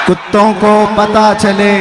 कुत्तों को पता चले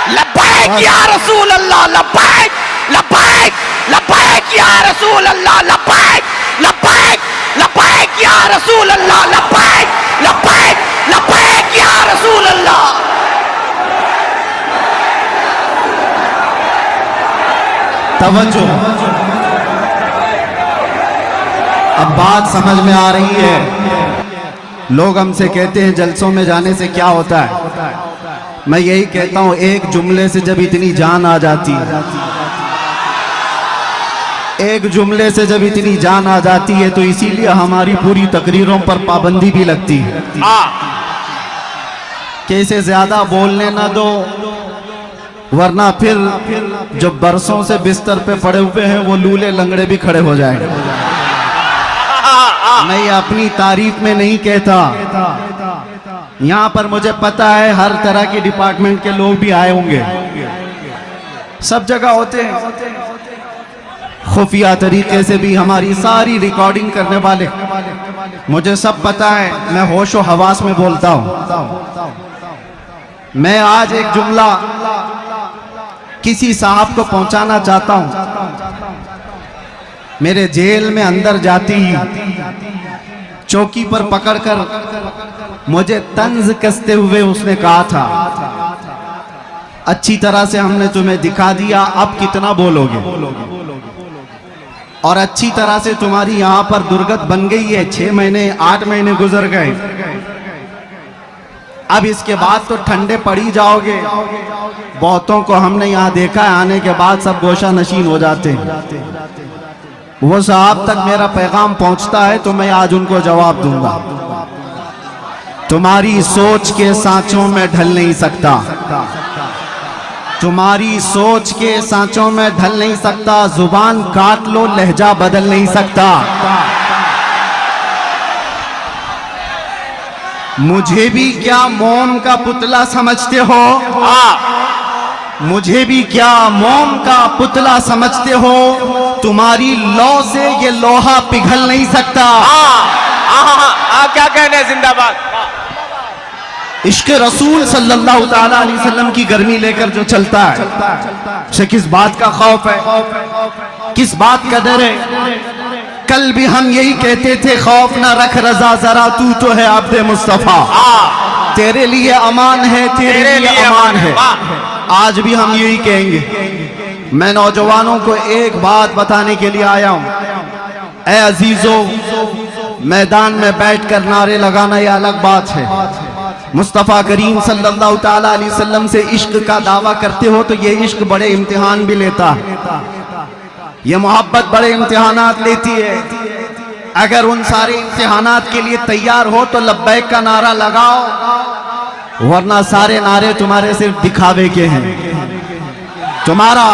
लब्बैक या रसूल अल्लाह, लब्बैक लब्बैक लब्बैक या रसूल अल्लाह, लब्बैक लब्बैक लब्बैक या रसूल अल्लाह, लब्बैक लब्बैक लब्बैक या रसूल अल्लाह। तवज्जो, अब बात समझ में आ रही है। लोग हमसे कहते हैं जलसों में जाने से क्या होता है। मैं यही कहता हूं, एक जुमले से जब इतनी जान आ जाती है, एक जुमले से जब इतनी जान आ जाती है, तो इसीलिए हमारी पूरी तकरीरों पर पाबंदी भी लगती है कि इसे ज्यादा बोलने ना दो, वरना फिर जो बरसों से बिस्तर पे पड़े हुए हैं वो लूले लंगड़े भी खड़े हो जाएंगे। मैं ये अपनी तारीफ में नहीं कहता, यहाँ पर मुझे पता है हर तरह के डिपार्टमेंट के लोग भी आए होंगे, सब जगह होते हैं, खुफिया तरीके से भी हमारी सारी रिकॉर्डिंग करने वाले, मुझे सब पता है। मैं होशो हवास में बोलता हूँ। मैं आज एक जुमला किसी साहब को पहुंचाना चाहता हूं। मेरे जेल में अंदर जाती ही चौकी पर पकड़कर मुझे तंज कसते हुए उसने कहा था, अच्छी तरह से हमने तुम्हें दिखा दिया, अब कितना बोलोगे, और अच्छी तरह से तुम्हारी यहां पर दुर्गत बन गई है। 6 महीने 8 महीने गुजर गए, अब इसके बाद तो ठंडे पड़ी जाओगे। बहुतों को हमने यहाँ देखा है, आने के बाद सब गोशा नशीन हो जाते हैं। वो साहब तक मेरा पैगाम पहुंचता है तो मैं आज उनको जवाब दूंगा। तुम्हारी सोच के सांचों में ढल नहीं सकता, तुम्हारी सोच के सांचों में ढल नहीं सकता, जुबान काट लो लहजा बदल नहीं सकता। मुझे भी क्या मोम का पुतला समझते हो? मुझे भी क्या मोम का पुतला समझते हो? तुम्हारी लौ से ये लोहा पिघल नहीं सकता। क्या कहने हैं, जिंदाबाद। इश्क रसूल सल्लल्लाहु ताला अलैहि वसल्लम की गर्मी लेकर जो चलता है, उसे किस बात का खौफ है, किस बात का डर है? कल भी हम यही कहते थे, खौफ ना रख रजा जरा, तू तो है आब्दे मुस्तफा, तेरे लिए अमान है, तेरे लिए अमान है। आज भी हम यही कहेंगे। मैं नौजवानों को एक बात बताने के लिए आया हूं। ऐ अजीजों, मैदान में बैठकर नारे लगाना यह अलग बात है। मुस्तफ़ा करीम सल्लल्लाहु ताला अलैहि वसल्लम से इश्क का दावा करते हो तो ये इश्क बड़े इम्तिहान भी लेता है, ये मोहब्बत बड़े इम्तिहानात लेती है। अगर उन सारे इम्तिहानात के लिए तैयार हो तो लब्बैक का नारा लगाओ, वरना सारे नारे तुम्हारे सिर्फ दिखावे के हैं। तुम्हारा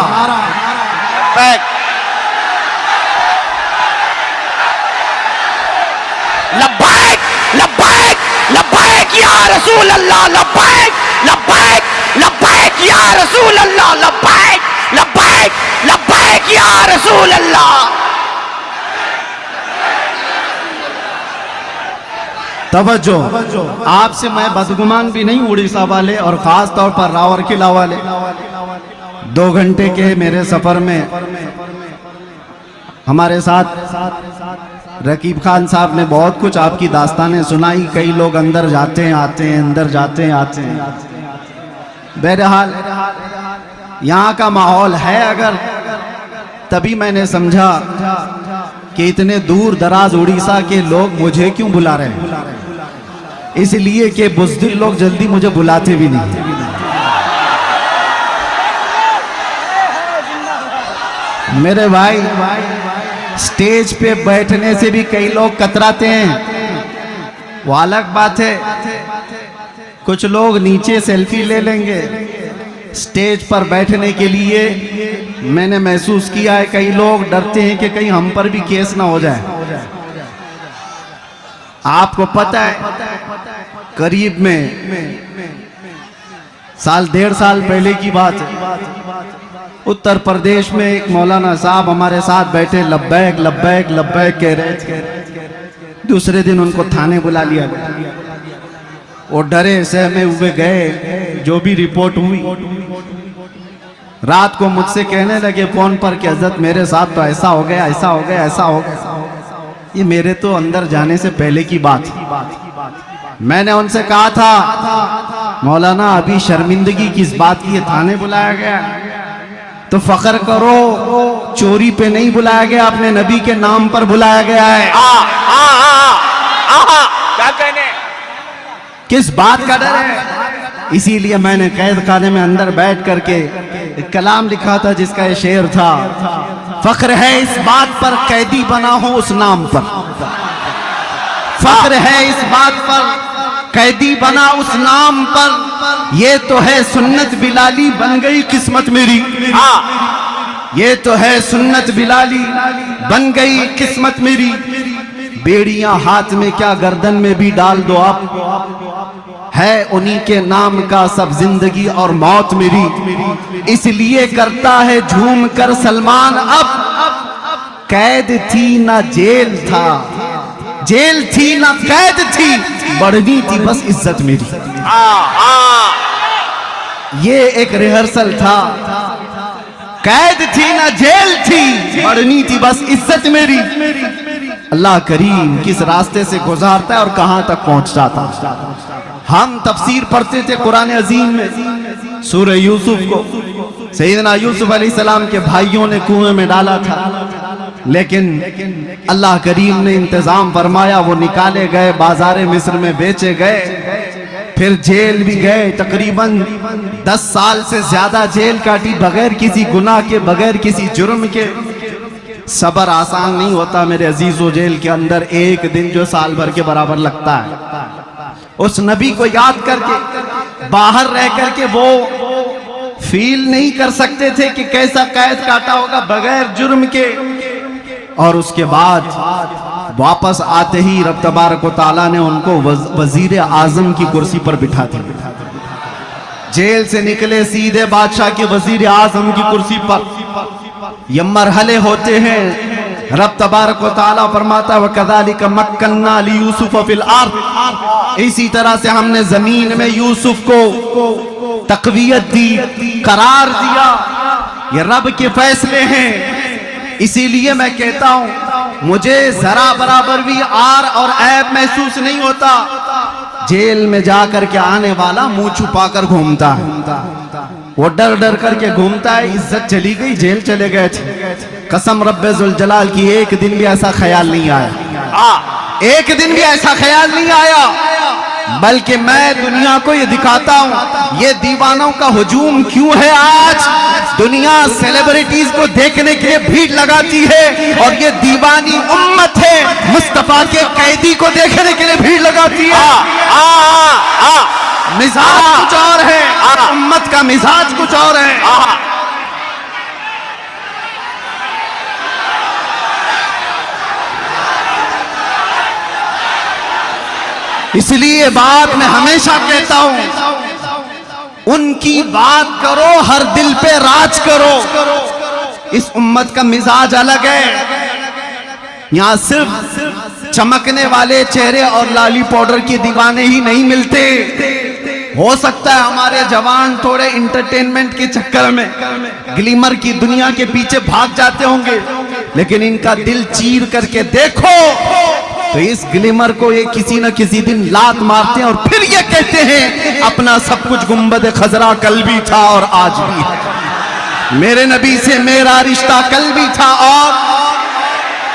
लब्बैक लब्बैक लब्बैक या रसूल अल्लाह, लब्बैक लब्बैक लब्बैक या रसूल अल्लाह, लब्बैक लब्बैक लब्बैक या रसूल अल्लाह। तवज्जो, आपसे मैं बदगुमान भी नहीं, उड़ीसा वाले और खास तौर पर रावरकिला वाले। 2 घंटे के मेरे सफर में हमारे साथ रकीब खान साहब ने बहुत कुछ आपकी दास्तानें सुनाई। कई लोग अंदर जाते हैं आते हैं, अंदर जाते हैं आते हैं। बहरहाल यहाँ का माहौल है अगर, तभी मैंने समझा कि इतने दूर दराज उड़ीसा के लोग मुझे क्यों बुला रहे हैं, इसलिए कि बुज़दिल लोग जल्दी मुझे बुलाते भी नहीं। मेरे भाई, स्टेज पे बैठने से भी कई लोग कतराते हैं, वो अलग बात है। कुछ लोग नीचे सेल्फी ले लेंगे, स्टेज पर बैठने के लिए मैंने महसूस किया है कई लोग डरते हैं कि कहीं हम पर भी केस ना हो जाए। आपको पता है, करीब में 1.5 साल पहले की बात है, उत्तर प्रदेश में एक मौलाना साहब हमारे साथ बैठे, लब्बैक लब्बैक लब्बैक कह रहे थे। दूसरे दिन उनको थाने बुला लिया गया। वो डरे सहमे हुए गए, जो भी रिपोर्ट हुई। रात को मुझसे कहने लगे फोन पर कि हजरत मेरे साथ तो ऐसा हो गया, ऐसा हो गया, ऐसा हो गया। ये मेरे तो अंदर जाने से पहले की बात थी। मैंने उनसे कहा था मौलाना अभी शर्मिंदगी किस बात की, थाने बुलाया गया तो फख्र करो, चोरी पे नहीं बुलाया गया, अपने नबी के नाम पर बुलाया गया है। क्या कहने, किस बात का डर है? इसीलिए मैंने कैद खाने में अंदर बैठ करके एक कलाम लिखा था जिसका ये शेर था, फख्र है इस बात पर कैदी बना हो उस नाम पर, फख्र है इस बात पर कैदी बना उस नाम पर, ये तो है सुन्नत बिलाली बन गई किस्मत मेरी। ये तो है सुन्नत बिलाली बन गई किस्मत मेरी। बेड़ियां हाथ में क्या गर्दन में भी डाल दो आप, है उन्हीं के नाम का सब जिंदगी और मौत मेरी। इसलिए करता है झूम कर सलमान अब, कैद थी ना जेल था, जेल थी ना कैद थी, बढ़नी थी बस इज्जत मेरी। ये एक रिहर्सल था, कैद थी ना जेल थी, बढ़नी थी बस इज्जत मेरी। अल्लाह करीम किस रास्ते से गुजारता है और कहां तक पहुंच जाता। हम तफसीर पढ़ते थे कुरान अजीम में, सूरह यूसुफ को सैयदना यूसुफ अलैहिस्सलाम के भाइयों ने कुएं में डाला था, लेकिन अल्लाह करीम ने इंतजाम फरमाया, वो निकाले गए, बाजारे मिस्र में बेचे गए, फिर जेल भी गए। तकरीबन 10 साल से ज्यादा जेल काटी बगैर किसी गुनाह के, बगैर किसी जुर्म के। सबर आसान नहीं होता मेरे अजीजों, जेल के अंदर एक दिन जो साल भर के बराबर लगता है। उस नबी को याद करके बाहर रह करके वो फील नहीं कर सकते थे कि कैसा कैद काटा होगा बगैर जुर्म के। और उसके बाद वापस आते ही रब तबारक व तआला ने उनको वजीर आजम की कुर्सी पर बिठा दिया। जेल से निकले सीधे बादशाह के वजीर आजम की कुर्सी पर। ये मरहले होते हैं। रब तबारक व तआला फरमाता है वकज़ालिक मक्कन्ना लियूसुफ फिल अर्द, इसी तरह से हमने जमीन में यूसुफ को तकवीयत दी, करार दिया। ये रब के फैसले हैं। इसीलिए मैं कहता हूं मुझे जरा बराबर भी आर और ऐब महसूस नहीं होता। जेल में जाकर के आने वाला मुंह छुपाकर घूमता है, वो डर डर करके घूमता है, इज्जत चली गई, जेल चले गए थे। कसम रब्बे जुल जलाल की एक दिन भी ऐसा ख्याल नहीं आया, एक दिन भी ऐसा ख्याल नहीं आया। बल्कि मैं दुनिया को ये दिखाता हूं ये दीवानों का हुजूम क्यों है। आज दुनिया सेलिब्रिटीज को देखने के लिए भीड़ लगाती है और ये दीवानी उम्मत है मुस्तफा के कैदी को देखने के लिए भीड़ लगाती है। मिजाज कुछ और है, उम्मत का मिजाज कुछ और है। इसलिए बात मैं हमेशा कहता हूं उनकी बात करो, हर दिल पे राज करो। इस उम्मत का मिजाज अलग है। यहां सिर्फ चमकने वाले चेहरे और लाली पाउडर के दीवाने ही नहीं मिलते। हो सकता है हमारे जवान थोड़े इंटरटेनमेंट के चक्कर में ग्लिमर की दुनिया के पीछे भाग जाते होंगे, लेकिन इनका दिल चीर करके देखो तो इस ग्लिमर को ये किसी न किसी दिन लात मारते हैं और फिर ये कहते हैं अपना सब कुछ गुंबद खजरा कल भी था और आज भी है। मेरे नबी से मेरा रिश्ता कल भी था और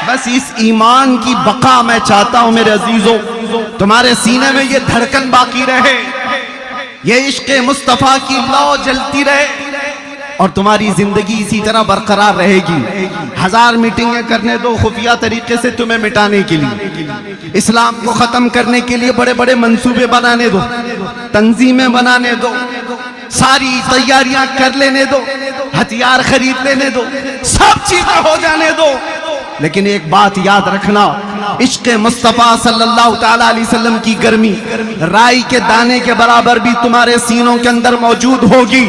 बस इस ईमान की बका मैं चाहता हूं मेरे अजीजों, तुम्हारे सीने में ये धड़कन बाकी रहे, ये इश्क़ मुस्तफा की लौ जलती रहे और तुम्हारी जिंदगी इसी तरह बरकरार रहेगी। 1000 मीटिंगें करने दो खुफिया तरीके से तुम्हें मिटाने के लिए, इस्लाम को खत्म करने के लिए बड़े बड़े मंसूबे बनाने दो, तंजीमें बनाने दो, सारी तैयारियां कर लेने दो, हथियार खरीद लेने दो, सब चीजें हो जाने दो, लेकिन एक बात याद रखना, इश्क़ मुस्तफ़ा सल्लल्लाहु ताला अलैहि वसल्लम की गर्मी राई के दाने के बराबर भी तुम्हारे सीनों के अंदर मौजूद होगी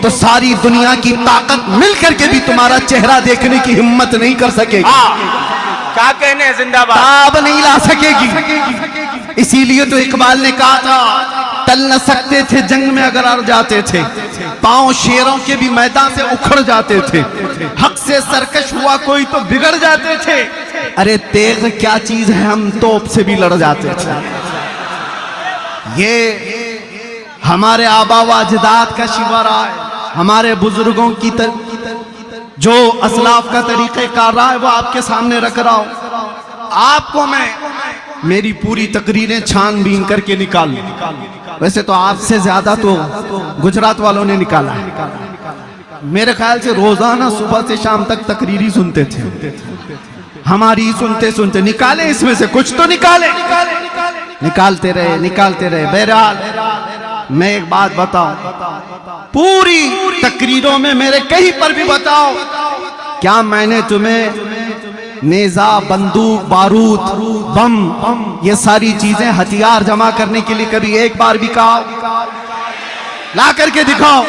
तो सारी दुनिया की ताकत मिलकर के भी तुम्हारा चेहरा देखने की हिम्मत नहीं कर सकेगी। क्या कहने, जिंदाबाद। ताब नहीं ला सकेगी। इसीलिए तो इकबाल ने कहा था, टल न सकते थे जंग में अगर अड़ जाते थे, पांव शेरों के भी मैदान से उखड़ जाते थे, हक से सरकश हुआ कोई तो बिगड़ जाते थे, अरे तेग क्या चीज है हम तोप से भी लड़ जाते थे। ये हमारे आबा व अजदाद का शिवरा है, हमारे बुजुर्गों की जो असलाफ का तरीक़ेकार रहा है वो आपके सामने रख रहा हूं। आपको मैं मेरी पूरी तकरीरें छानबीन करके निकाल, वैसे तो आपसे ज्यादा तो गुजरात वालों ने निकाला है। मेरे ख्याल से रोजाना सुबह से शाम तक तकरीरी सुनते थे, हमारी सुनते सुनते निकाले, इसमें से कुछ तो निकाले, निकालते रहे। बहरहाल मैं एक बात बताऊं, पूरी तकरीरों में मेरे कहीं पर भी बताओ, क्या मैंने तुम्हें नेजा, बंदूक, बारूद, बम, ये सारी चीजें हथियार जमा करने के लिए कभी एक बार भी कहा? ला करके दिखाओ।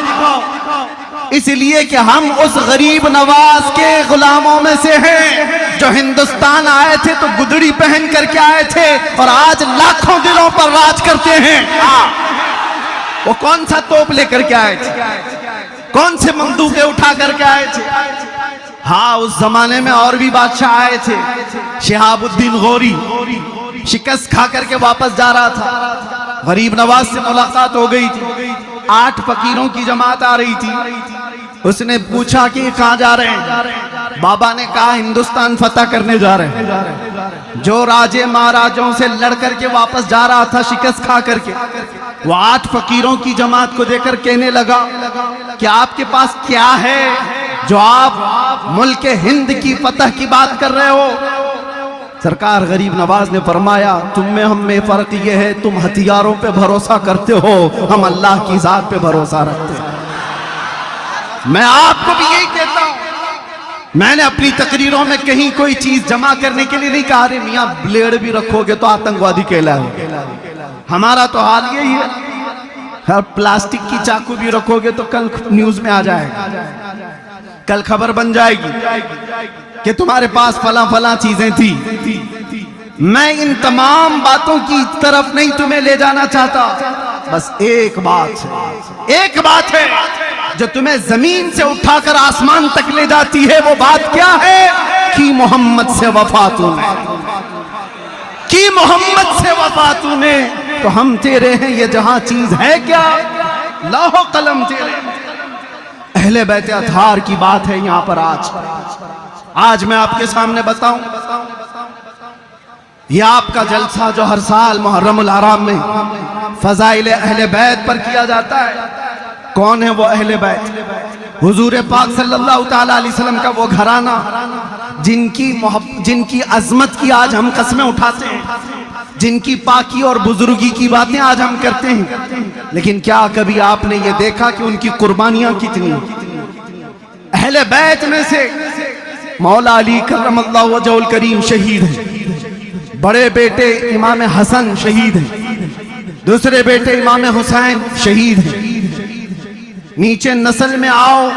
इसलिए कि हम उस गरीब नवाज के गुलामों में से हैं जो हिंदुस्तान आए थे तो गुदड़ी पहन करके आए थे और आज लाखों दिलों पर राज करते हैं। वो कौन सा तोप लेकर के आए थे, कौन से बंदूकें उठा करके आए थे? हाँ, उस जमाने में और भी बादशाह आए थे। शिहाबुद्दीन गौरी शिकस्त खा करके वापस जा रहा था, गरीब नवाज से मुलाकात हो गई थी, 8 फकीरों की जमात आ रही थी। उसने पूछा कि कहाँ जा रहे हैं? बाबा ने कहा हिंदुस्तान फतह करने जा रहे हैं। जो राजे महाराजों से लड़ करके वापस जा रहा था शिकस्त खा करके, वो 8 फकीरों की जमात को देखकर कहने लगा कि आपके पास क्या है जो आप मुल्क हिंद की फतह की बात कर रहे हो? सरकार गरीब नवाज ने फरमाया, तुम में हम में फर्क ये है, तुम हथियारों पे भरोसा करते हो, हम अल्लाह की जात पे भरोसा रखते हैं। मैं आपको भी यही कहता हूं, मैंने अपनी तकरीरों में कहीं कोई चीज जमा करने के लिए नहीं कहा, अरे मियां ब्लेड भी रखोगे तो आतंकवादी कहलाओगे। हमारा तो हाल यही है, हर प्लास्टिक की चाकू भी रखोगे तो कल न्यूज में आ जाएगा, कल खबर बन जाएगी कि तुम्हारे पास फला फला चीजें थी। मैं इन तमाम बातों की तरफ नहीं तुम्हें ले जाना चाहता, बस एक बात है जो तुम्हें जमीन से उठाकर आसमान तक ले जाती है। वो बात क्या है? कि मोहम्मद से वफा तूने, कि मोहम्मद से वफा तूने, तो हम तेरे हैं, ये जहां चीज है क्या, लाहो कलम तेरे। अहले बैत अतहार की बात है यहां पर। आज मैं आपके सामने बताऊं, यह आपका जलसा जो हर साल मुहर्रमुल हराम में फजाइल अहले बैत पर किया जाता है। कौन है वो अहले बैत? हुजूर पाक सल्लल्लाहु ताला अलैहि वसल्लम का वो घराना जिनकी अजमत की आज हम कस्में उठाते हैं, जिनकी पाकी और बुजुर्गी की बातें आज हम करते हैं। लेकिन क्या कभी आपने ये देखा कि उनकी कुर्बानियां कितनी? अहले बैत में से मौला अली करमल्लाहु वजहुल करीम शहीद हैं, बड़े बेटे इमाम हसन शहीद हैं, दूसरे बेटे इमाम हुसैन शहीद हैं। नीचे नस्ल में आओ,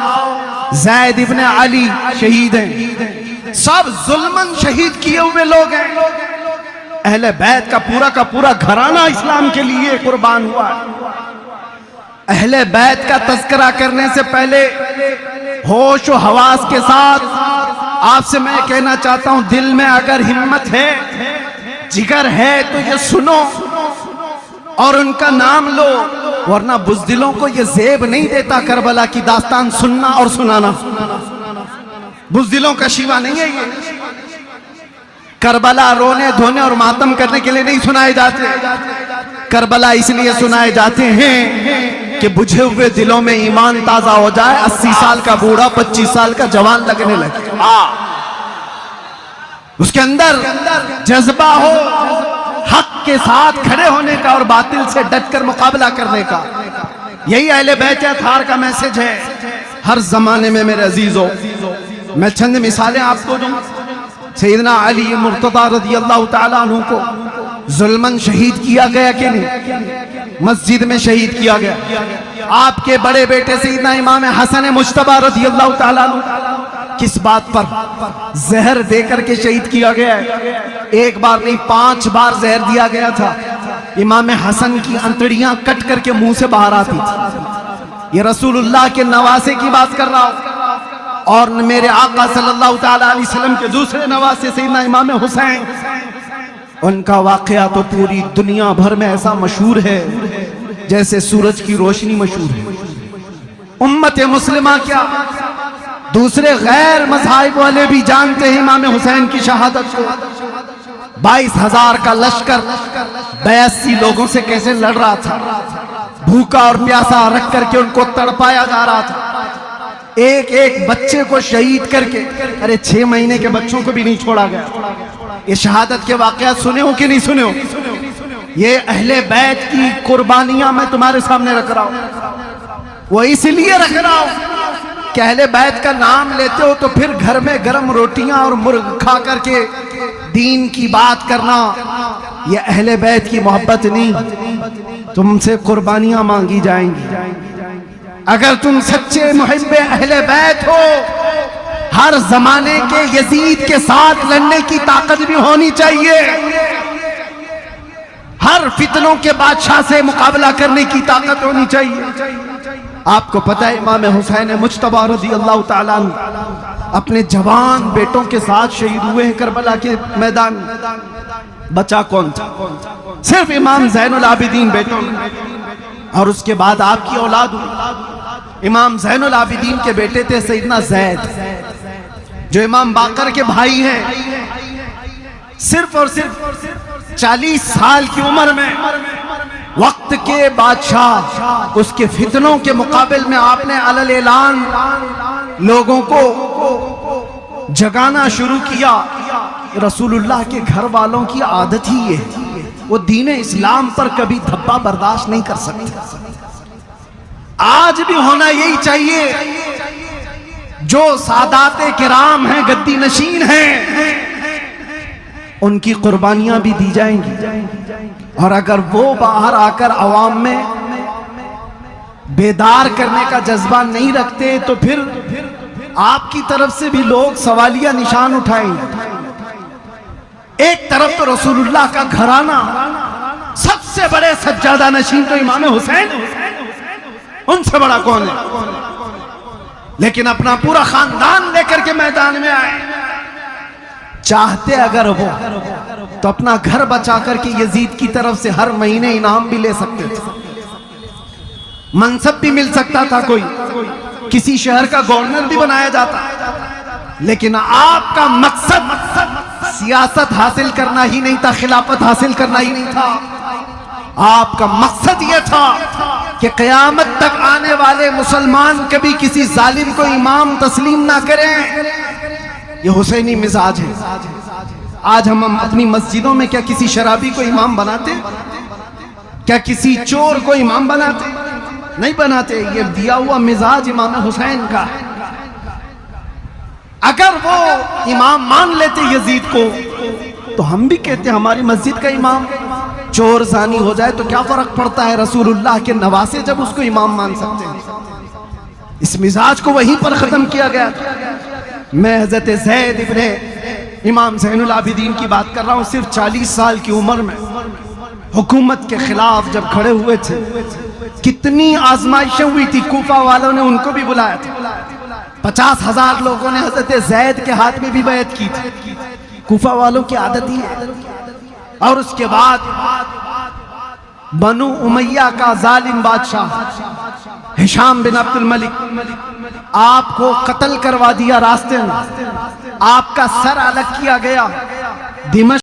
ज़ैद इब्ने अली शहीद हैं। सब जुल्मन शहीद किए हुए लोग हैं। अहले बैत का पूरा घराना इस्लाम के लिए कुर्बान हुआ। अहले बैत का तज़किरा करने से पहले होश और हवास के साथ आपसे मैं कहना चाहता हूं, दिल में अगर हिम्मत है, जिगर है, तो ये सुनो और उनका नाम लो, वरना बुज़दिलों को ये ज़ेब नहीं देता करबला की दास्तान सुनना और सुनाना। बुज़दिलों का शिवा नहीं है ये। करबला रोने धोने और मातम करने के लिए नहीं सुनाए जाते। करबला इसलिए सुनाए जाते हैं कि बुझे हुए दिलों में ईमान ताजा हो जाए, 80 साल का बूढ़ा 25 साल का जवान लगने लगे, उसके अंदर जज्बा हो हक के साथ खड़े होने का और बातिल से डटकर मुकाबला करने का। यही अहले बैत अतहार का मैसेज है हर जमाने में। मेरे अजीजों, मैं चंद मिसालें आपको दूं। सैयदना अली मुर्तदा रज़ियल्लाहु ताला अन्हु को जुल्मन शहीद किया गया कि नहीं? मस्जिद में शहीद किया गया। आपके बड़े बेटे सैयदना इमाम हसन मुज्तबा रज़ियल्लाहु ताला अन्हु किस बात पर? जहर देकर के शहीद किया गया है। एक बार नहीं 5 बार जहर दिया गया था। इमाम हसन की अंतड़ियां कट करके मुंह से बाहर आती थी। ये रसूलुल्लाह के नवासे की बात कर रहा हूं। और मेरे आका सल्लल्लाहु ताला अलैहि वसल्लम के दूसरे नवासे सैयदना इमाम हुसैन, उनका वाकया तो पूरी दुनिया भर में ऐसा मशहूर है जैसे सूरज की रोशनी मशहूर है। उम्मत मुस्लिमा क्या, दूसरे गैर मज़ाहिब वाले भी जानते हैं इमाम हुसैन की शहादत को। 22,000 का लश्कर 82 लोगों से कैसे लड़ रहा था। भूखा और प्यासा रख करके उनको तड़पाया जा रहा था। एक एक बच्चे को शहीद करके, अरे 6 महीने के बच्चों को भी नहीं छोड़ा गया। ये शहादत के वाकयात सुने हो कि नहीं सुने हो? ये अहले बैत की कुर्बानियां मैं तुम्हारे सामने रख रहा हूं। वो इसलिए रख रहा हूं कि अहले बैत का नाम लेते हो तो फिर घर में गर्म रोटियां और मुर्ग खा करके दीन की बात करना, ये अहले बैत की मोहब्बत नहीं। तुमसे कुर्बानियां मांगी जाएंगी। अगर तुम सच्चे मुहिब्बे अहले बैत हो, हर जमाने के यजीद के साथ लड़ने की ताकत भी होनी चाहिए। हर फितनों के बादशाह से मुकाबला करने की ताकत होनी चाहिए। आपको पता है इमाम हुसैन मुज्तबा रज़ियल्लाहु ताला अन्हु अपने जवान बेटों के साथ शहीद हुए हैं करबला के मैदान में। बचा कौन था? सिर्फ इमाम ज़ैनुल आबिदीन बेटों। और उसके बाद आपकी औलाद हुई। इमाम ज़ैनुल आबिदीन के बेटे थे सैयदना ज़ैद, जो इमाम बाकर के भाई हैं। सिर्फ और सिर्फ 40 साल की उम्र में वक्त के बादशाह, उसके फितनों के मुकाबले में आपने अलल ऐलान लोगों को जगाना शुरू किया। रसूलुल्लाह के घर वालों की आदत ही ये है, वो दीन इस्लाम पर कभी धब्बा बर्दाश्त नहीं कर सकते। आज भी होना यही चाहिए। जो सादाते किराम हैं, गद्दी नशीन हैं, उनकी कुर्बानियां भी दी जाएंगी। और अगर वो बाहर आकर अवाम में बेदार करने का जज्बा नहीं रखते तो फिर आपकी तरफ से भी लोग सवालिया निशान उठाएंगे। एक तरफ तो रसूलुल्लाह का घराना, सबसे बड़े सज्जादा नशीन तो इमाम हुसैन, उनसे बड़ा कौन है? लेकिन अपना पूरा खानदान लेकर के मैदान में आए। चाहते अगर वो तो अपना घर बचा करके यजीद की तरफ से हर महीने इनाम भी ले सकते थे, मनसब भी मिल सकता था, कोई किसी शहर का गवर्नर भी बनाया जाता। लेकिन आपका मकसद सियासत हासिल करना ही नहीं था, खिलाफत हासिल करना ही नहीं था। आपका मकसद यह था कि क़यामत तक आने वाले मुसलमान कभी किसी जालिम को इमाम तस्लीम ना करें। ये हुसैनी मिजाज है। आज हम अपनी मस्जिदों में क्या किसी शराबी को इमाम बनाते? क्या किसी चोर को इमाम बनाते? नहीं बनाते। ये दिया हुआ मिजाज इमाम हुसैन का है। अगर वो इमाम मान लेते यजीद को तो हम भी कहते हमारी मस्जिद का इमाम चोर जानी हो जाए तो क्या फर्क पड़ता है? रसूलुल्लाह के नवासे जब उसको इमाम मान सकते हैं। इस मिजाज को वहीं पर खत्म किया गया था। मैं हजरत ज़ैद इब्ने इमाम ज़ैनुल आबिदीन की बात कर रहा हूँ। सिर्फ 40 साल की उम्र में हुकूमत के खिलाफ जब खड़े हुए थे, कितनी आजमाइशें हुई थी। कूफा वालों ने उनको भी बुलाया था। 50,000 लोगों ने हजरत ज़ैद के हाथ में भी बैत की थी। कूफा वालों की आदत ही है। और उसके बाद बनु उमैया का जालिम बादशाह हिशाम बिन अब्दुल मलिक आपको कत्ल करवा दिया रास्ते में। आपका सर अलग किया गया। दिमश्क